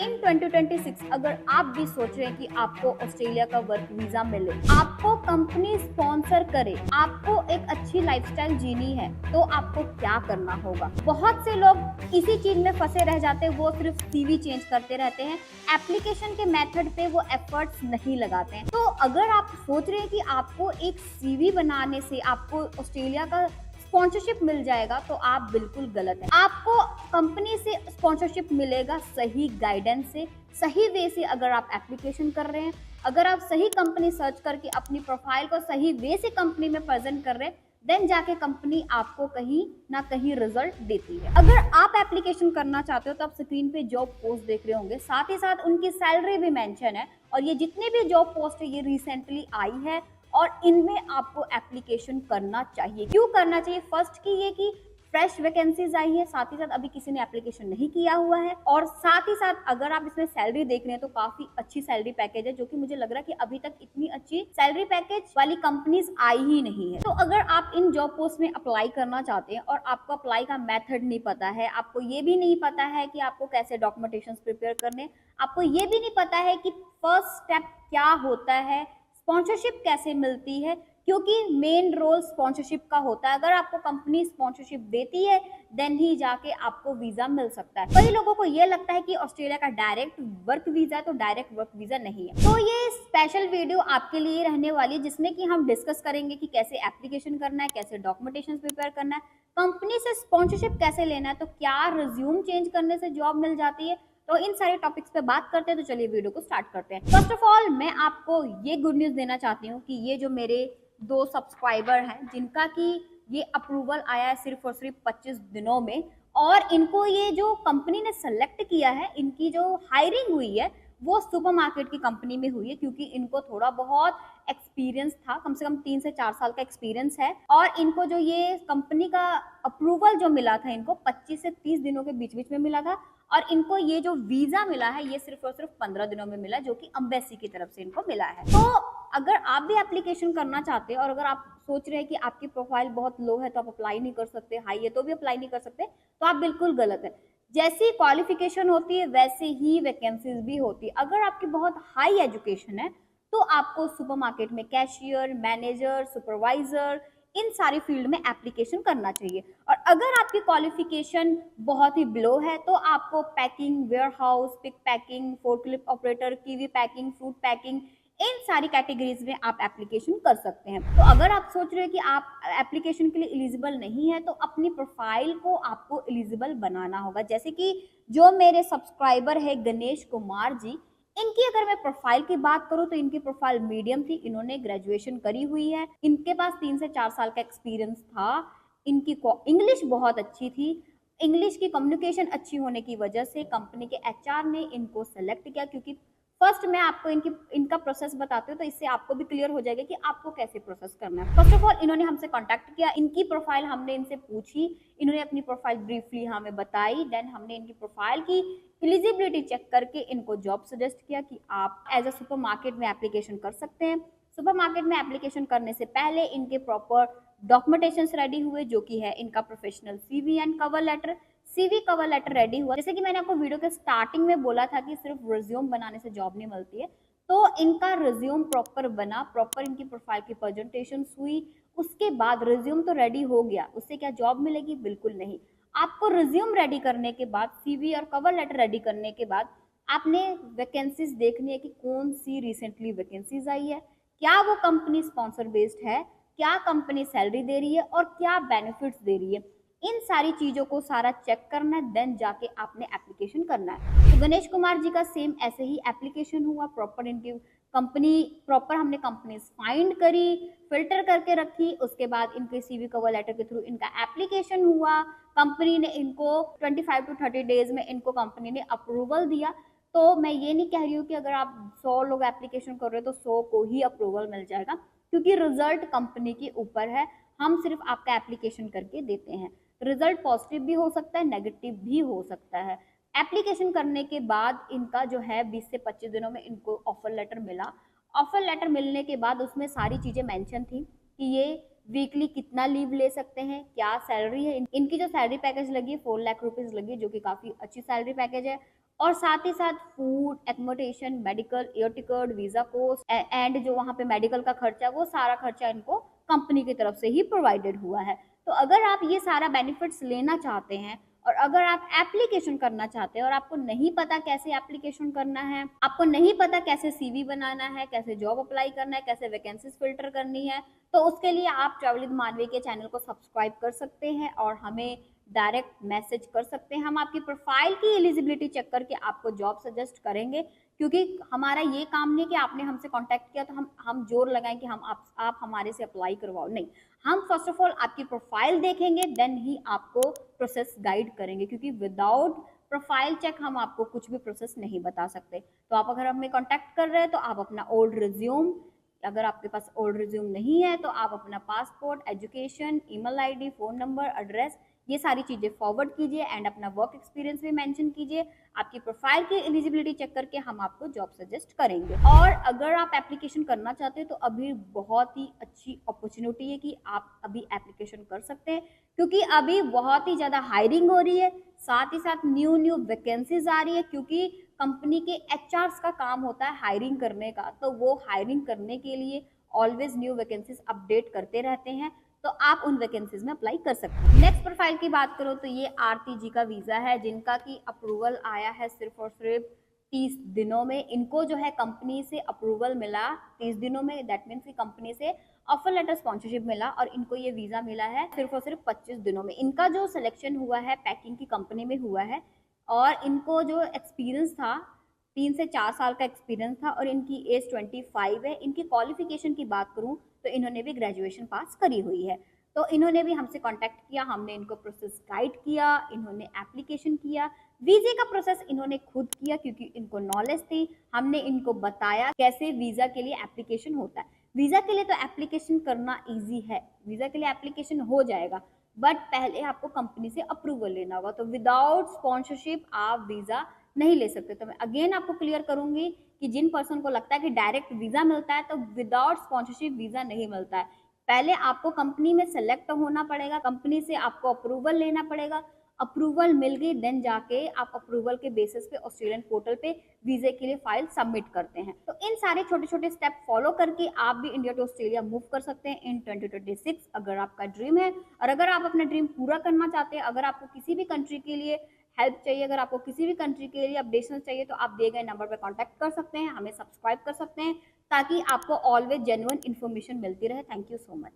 इन 2026 अगर आप भी सोच रहे हैं कि आपको ऑस्ट्रेलिया का वर्क वीजा मिले, आपको कंपनी स्पॉन्सर करे, आपको एक अच्छी लाइफस्टाइल जीनी है, तो आपको क्या करना होगा। बहुत से लोग इसी चीज में फंसे रह जाते हैं, वो सिर्फ सीवी चेंज करते रहते हैं, एप्लीकेशन के मेथड पे वो एफर्ट्स नहीं लगाते हैं। तो अगर आप सोच रहे हैं कि आपको एक सीवी बनाने से आपको ऑस्ट्रेलिया का स्पॉन्सरशिप मिल जाएगा, तो आप बिल्कुल गलत हैं। आपको कंपनी से स्पॉन्सरशिप मिलेगा सही गाइडेंस से, सही वे से। अगर आप एप्लीकेशन कर रहे हैं, अगर आप सही कंपनी सर्च करके अपनी प्रोफाइल को सही वे से कंपनी में प्रेजेंट कर रहे हैं, देन जाके कंपनी आपको कहीं ना कहीं रिजल्ट देती है। अगर आप एप्लीकेशन करना चाहते हो तो आप स्क्रीन पे जॉब पोस्ट देख रहे होंगे, साथ ही साथ उनकी सैलरी भी मेंशन है। और ये जितने भी जॉब पोस्ट है ये रिसेंटली आई है और इनमें आपको एप्लीकेशन करना चाहिए। क्यों करना चाहिए? फर्स्ट की ये कि फ्रेश वैकेंसीज आई है, साथ ही साथ अभी किसी ने एप्लीकेशन नहीं किया हुआ है, और साथ ही साथ अगर आप इसमें सैलरी देख रहे हैं तो काफी अच्छी सैलरी पैकेज है, जो कि मुझे लग रहा है कि अभी तक इतनी अच्छी सैलरी पैकेज वाली कंपनीज आई ही नहीं है। तो अगर आप इन जॉब पोस्ट में अप्लाई करना चाहते हैं और आपको अप्लाई का मेथड नहीं पता है, आपको ये भी नहीं पता है कि आपको कैसे डॉक्यूमेंटेशन प्रिपेयर करने, आपको ये भी नहीं पता है कि फर्स्ट स्टेप क्या होता है, स्पॉन्सरशिप कैसे मिलती है, क्योंकि मेन रोल स्पॉन्सरशिप का होता है। अगर आपको कंपनी स्पॉन्सरशिप देती है देन ही जाके आपको वीजा मिल सकता है। कई लोगों को ये लगता है कि ऑस्ट्रेलिया का डायरेक्ट वर्क वीजा है, तो डायरेक्ट वर्क वीजा नहीं है। तो ये स्पेशल वीडियो आपके लिए रहने वाली है, जिसमें कि हम डिस्कस करेंगे कि कैसे एप्लीकेशन करना है, कैसे डॉक्यूमेंटेशन प्रिपेयर करना है, कंपनी से स्पॉन्सरशिप कैसे लेना है, तो क्या रिज्यूम चेंज करने से जॉब मिल जाती है। तो इन सारे टॉपिक्स पे बात करते हैं, तो चलिए वीडियो को स्टार्ट करते हैं। फर्स्ट ऑफ ऑल मैं आपको ये गुड न्यूज देना चाहती हूँ कि ये जो मेरे 2 सब्सक्राइबर हैं, जिनका कि ये अप्रूवल आया है सिर्फ और सिर्फ 25 दिनों में, और इनको ये जो कंपनी ने सेलेक्ट किया है, इनकी जो हायरिंग हुई है वो सुपरमार्केट की कंपनी में हुई है, क्योंकि इनको थोड़ा बहुत एक्सपीरियंस था, कम से कम 3 से 4 साल का एक्सपीरियंस है। और इनको जो ये कंपनी का अप्रूवल जो मिला था, इनको 25 से 30 दिनों के बीच बीच में मिला था, और इनको ये जो वीजा मिला है ये सिर्फ और सिर्फ 15 दिनों में मिला, जो कि एम्बेसी की तरफ से इनको मिला है। तो अगर आप भी एप्लीकेशन करना चाहते हैं और अगर आप सोच रहे हैं कि आपकी प्रोफाइल बहुत लो है तो आप अप्लाई नहीं कर सकते, हाई है तो भी अप्लाई नहीं कर सकते, तो आप बिल्कुल गलत है। जैसी क्वालिफिकेशन होती है वैसे ही वैकेंसीज भी होती है। अगर आपकी बहुत हाई एजुकेशन है तो आपको सुपरमार्केट में कैशियर, मैनेजर, सुपरवाइजर, इन सारी फील्ड में एप्लीकेशन करना चाहिए। और अगर आपकी क्वालिफिकेशन बहुत ही बिलो है तो आपको packing, warehouse, pick packing, forklift operator, kiwi packing, fruit packing, इन सारी कैटेगरीज में आप एप्लीकेशन कर सकते हैं। तो अगर आप सोच रहे हैं कि आप एप्लीकेशन के लिए एलिजिबल नहीं है, तो अपनी प्रोफाइल को आपको एलिजिबल बनाना होगा। जैसे कि जो मेरे सब्सक्राइबर है गणेश कुमार जी, इनकी अगर मैं प्रोफाइल की बात करूं तो इनकी प्रोफाइल मीडियम थी, इन्होंने ग्रेजुएशन करी हुई है, इनके पास 3 से 4 साल का एक्सपीरियंस था, इनकी इंग्लिश बहुत अच्छी थी, इंग्लिश की कम्युनिकेशन अच्छी होने की वजह से कंपनी के एचआर ने इनको सेलेक्ट किया। क्योंकि फर्स्ट मैं आपको इनका प्रोसेस बताती हूँ, तो इससे आपको भी क्लियर हो जाएगा कि आपको कैसे प्रोसेस करना है। फर्स्ट ऑफ ऑल इन्होंने हमसे कांटेक्ट किया, इनकी प्रोफाइल हमने इनसे पूछी, इन्होंने अपनी प्रोफाइल ब्रीफली हमें बताई, देन हमने इनकी प्रोफाइल की एलिजिबिलिटी चेक करके इनको जॉब सजेस्ट किया कि आप एज अ सुपरमार्केट में एप्लीकेशन कर सकते हैं। सुपरमार्केट में एप्लीकेशन करने से पहले इनके प्रॉपर डॉक्यूमेंटेशन रेडी हुए, जो कि है इनका professional CV and cover letter. CV cover letter ready हुआ, जैसे कि मैंने आपको वीडियो के स्टार्टिंग में बोला था कि सिर्फ रिज्यूम बनाने से जॉब नहीं मिलती है, तो इनका रिज्यूम प्रॉपर बना, प्रॉपर इनकी प्रोफाइल की प्रेजेंटेशन हुई, उसके बाद रिज्यूम तो रेडी हो गया, उससे क्या जॉब मिलेगी? बिल्कुल नहीं। आपको रिज्यूम रेडी करने के बाद, सीवी और कवर लेटर रेडी करने के बाद, आपने वैकेंसीज देखनी है कि कौन सी रिसेंटली वैकेंसीज आई है, क्या वो कंपनी स्पॉन्सर बेस्ड है, क्या कंपनी सैलरी दे रही है और क्या बेनिफिट्स दे रही है। इन सारी चीजों को सारा चेक करना है, देन जाके आपने एप्लीकेशन करना है। तो गणेश कुमार जी का सेम ऐसे ही एप्लीकेशन हुआ, प्रॉपर इनकी कंपनी, प्रॉपर हमने कंपनीज फाइंड करी, फिल्टर करके रखी, उसके बाद इनके सीवी कवर लेटर के थ्रू इनका एप्लीकेशन हुआ, कंपनी ने इनको 25 to 30 डेज में इनको कंपनी ने अप्रूवल दिया। तो मैं ये नहीं कह रही हूँ कि अगर आप 100 लोग एप्लीकेशन कर रहे हो तो 100 को ही अप्रूवल मिल जाएगा, क्योंकि रिजल्ट कंपनी के ऊपर है, हम सिर्फ आपका एप्लीकेशन करके देते हैं। रिजल्ट पॉजिटिव भी हो सकता है, नेगेटिव भी हो सकता है। एप्लीकेशन करने के बाद इनका जो है 20 से 25 दिनों में इनको ऑफर लेटर मिला। ऑफर लेटर मिलने के बाद उसमें सारी चीज़ें मेंशन थी कि ये वीकली कितना लीव ले सकते हैं, क्या सैलरी है, इनकी जो सैलरी पैकेज लगी है 4 लाख रुपीज़ लगी है, जो कि काफ़ी अच्छी सैलरी पैकेज है। और साथ ही साथ food, accommodation, medical, air ticket, visa cost and जो वहाँ पे मेडिकल का खर्चा है वो सारा खर्चा इनको कंपनी की तरफ से ही प्रोवाइडेड हुआ है। तो अगर आप ये सारा बेनिफिट्स लेना चाहते हैं और अगर आप एप्लीकेशन करना चाहते हैं और आपको नहीं पता कैसे एप्लीकेशन करना है, आपको नहीं पता कैसे सीवी बनाना है, कैसे जॉब अप्लाई करना है, कैसे वैकेंसीज फिल्टर करनी है, तो उसके लिए आप ट्रैवल विद मानवी के चैनल को सब्सक्राइब कर सकते हैं और हमें डायरेक्ट मैसेज कर सकते हैं। हम आपकी प्रोफाइल की एलिजिबिलिटी चेक करके आपको जॉब सजेस्ट करेंगे, क्योंकि हमारा ये काम नहीं कि आपने हमसे कांटेक्ट किया तो हम जोर लगाएं कि आप हमारे से अप्लाई करवाओ, नहीं। हम फर्स्ट ऑफ ऑल आपकी प्रोफाइल देखेंगे, देन ही आपको प्रोसेस गाइड करेंगे, क्योंकि विदाउट प्रोफाइल चेक हम आपको कुछ भी प्रोसेस नहीं बता सकते। तो आप अगर हमें कांटेक्ट कर रहे हैं तो आप अपना ओल्ड रिज्यूम, अगर आपके पास ओल्ड रिज्यूम नहीं है तो आप अपना passport, education, email ID, phone number, address, ये सारी चीजें फॉरवर्ड कीजिए एंड अपना वर्क एक्सपीरियंस भी मेंशन कीजिए। आपकी प्रोफाइल की एलिजिबिलिटी चेक करके हम आपको जॉब सजेस्ट करेंगे। और अगर आप एप्लीकेशन करना चाहते हैं तो अभी बहुत ही अच्छी अपॉर्चुनिटी है कि आप अभी एप्लीकेशन कर सकते हैं, क्योंकि अभी बहुत ही ज़्यादा हायरिंग हो रही है, साथ ही साथ न्यू वैकेंसीज आ रही है, क्योंकि कंपनी के एचआर्स का काम होता है हायरिंग करने का, तो वो हायरिंग करने के लिए ऑलवेज न्यू वैकेंसीज अपडेट करते रहते हैं, तो आप उन वैकेंसीज में अप्लाई कर सकते हैं। नेक्स्ट प्रोफाइल की बात करो तो ये आरती जी का वीजा है, जिनका की अप्रूवल आया है सिर्फ और सिर्फ 30 दिनों में। इनको जो है कंपनी से अप्रूवल मिला 30 दिनों में, दैट मीन्स की कंपनी से ऑफर लेटर स्पॉन्सरशिप मिला और इनको ये वीजा मिला है सिर्फ और सिर्फ 25 दिनों में। इनका जो सिलेक्शन हुआ है पैकिंग की कंपनी में हुआ है और इनको जो एक्सपीरियंस था 3 से 4 साल का एक्सपीरियंस था और इनकी एज 25 है। इनकी क्वालिफिकेशन की बात करूं तो इन्होंने भी ग्रेजुएशन पास करी हुई है। तो इन्होंने भी हमसे कांटेक्ट किया, हमने इनको प्रोसेस गाइड किया, इन्होंने एप्लीकेशन किया, वीजे का प्रोसेस इन्होंने खुद किया क्योंकि इनको नॉलेज थी। हमने इनको बताया कैसे वीजा के लिए एप्लीकेशन होता है। वीजा के लिए तो एप्लीकेशन करना इजी है, वीजा के लिए एप्लीकेशन हो जाएगा, बट पहले आपको कंपनी से अप्रूवल लेना होगा। तो विदाउट स्पॉन्सरशिप आप वीजा नहीं ले सकते। तो मैं अगेन आपको क्लियर करूंगी कि जिन पर्सन को लगता है कि डायरेक्ट वीजा मिलता है, तो विदाउट स्पॉन्सरशिप वीजा नहीं मिलता है। पहले आपको कंपनी में सेलेक्ट होना पड़ेगा, कंपनी से आपको अप्रूवल लेना पड़ेगा, अप्रूवल मिल गई देन जाके आप अप्रूवल के बेसिस पे ऑस्ट्रेलियन पोर्टल पे वीजे के लिए फाइल सबमिट करते हैं। तो इन सारे छोटे छोटे स्टेप फॉलो करके आप भी इंडिया टू ऑस्ट्रेलिया मूव कर सकते हैं इन 2026, अगर आपका ड्रीम है। और अगर आप अपना ड्रीम पूरा करना चाहते हैं, अगर आपको किसी भी कंट्री के लिए हेल्प चाहिए, अगर आपको किसी भी कंट्री के लिए अपडेशन चाहिए, तो आप दिए गए नंबर पर कांटेक्ट कर सकते हैं, हमें सब्सक्राइब कर सकते हैं, ताकि आपको ऑलवेज जेन्युइन इन्फॉर्मेशन मिलती रहे। Thank you so much.